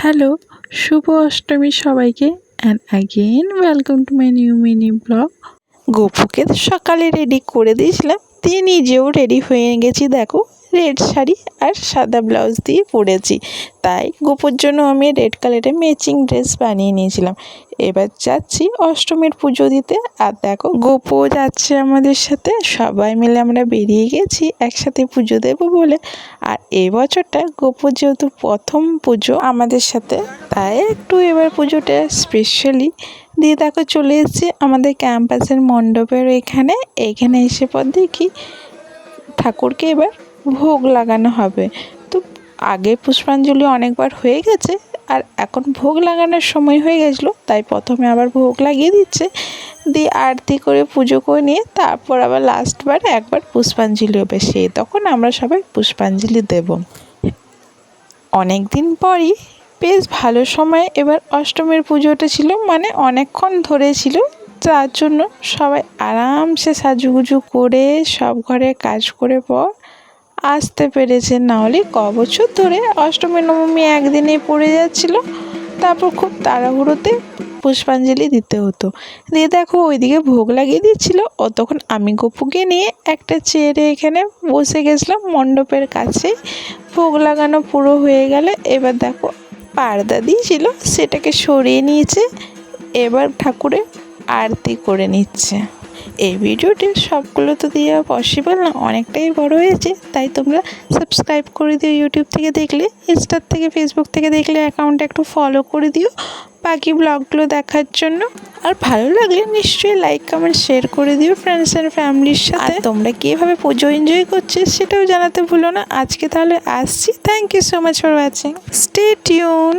Hello, শুভ অষ্টমী সবাইকে and again welcome to my new mini blog. গপুকে সকালে রেডি করে দিয়েছিলাম, দিয়ে নিজেও রেডি হয়ে গেছি। দেখো, রেড শাড়ি আর সাদা ব্লাউজ দিয়ে পরেছি। তাই গপুর জন্য আমি রেড কালারের ম্যাচিং ড্রেস বানিয়ে নিয়েছিলাম। এবার যাচ্ছি অষ্টমীর পুজো দিতে। আর দেখো, গপুও যাচ্ছে আমাদের সাথে। সবাই মিলে আমরা বেরিয়ে গেছি একসাথে পুজো দেবো বলে। আর এই বছরটা গপুর যেহেতু প্রথম পুজো আমাদের সাথে, তাই একটু এবার পুজোটা স্পেশালি দিয়ে দেখো চলে এসেছি আমাদের ক্যাম্পাসের মণ্ডপের এইখানে এসে পর দেখি ঠাকুরকে এবার ভোগ লাগানো হবে। তো আগে পুষ্পাঞ্জলি অনেকবার হয়ে গেছে, আর এখন ভোগ লাগানোর সময় হয়ে গেছিলো, তাই প্রথমে আবার ভোগ লাগিয়ে দিচ্ছে, দিয়ে আরতি করে পুজো করে নিয়ে তারপর আবার লাস্টবার একবার পুষ্পাঞ্জলি হবে। তখন আমরা সবাই পুষ্পাঞ্জলি দেব। অনেক দিন পরই বেশ ভালো সময় এবার অষ্টমীর পুজোটা ছিল, মানে অনেকক্ষণ ধরে ছিল। তার জন্য সবাই আরামসে সাজুগুজু করে সব ঘরে কাজ করে পর আসতে পেরেছে। নাহলে বছর ধরে অষ্টমী নবমী একদিনেই পড়ে যাচ্ছিল, তারপর খুব তাড়াহুড়োতে পুষ্পাঞ্জলি দিতে হতো। দিয়ে দেখো ওইদিকে ভোগ লাগিয়ে দিচ্ছিল, তখন আমি গপুকে নিয়ে একটা চেয়ারে এখানে বসে গেছিলাম মণ্ডপের কাছে। ভোগ লাগানো পুরো হয়ে গেলে এবার দেখো পর্দা দিয়েছিল, সেটাকে সরিয়ে নিয়েছে। এবার ঠাকুরের আরতি করে নিচ্ছে। এই ভিডিওটি সবগুলো তো দেওয়া পসিবল না, অনেকটাই বড় হয়েছে, তাই তোমরা সাবস্ক্রাইব করে দিও। ইউটিউব থেকে দেখলে, ইনস্টার থেকে, ফেসবুক থেকে দেখলে অ্যাকাউন্টটা একটু ফলো করে দিও বাকি ব্লগগুলো দেখার জন্য। আর ভালো লাগলে নিশ্চয়ই লাইক কমেন্ট শেয়ার করে দিও ফ্রেন্ডস অ্যান্ড ফ্যামিলির সাথে। তোমরা কীভাবে পুজো এনজয় করছো সেটাও জানাতে ভুলো না। আজকে তাহলে আসছি। Thank you so much for watching. Stay tune.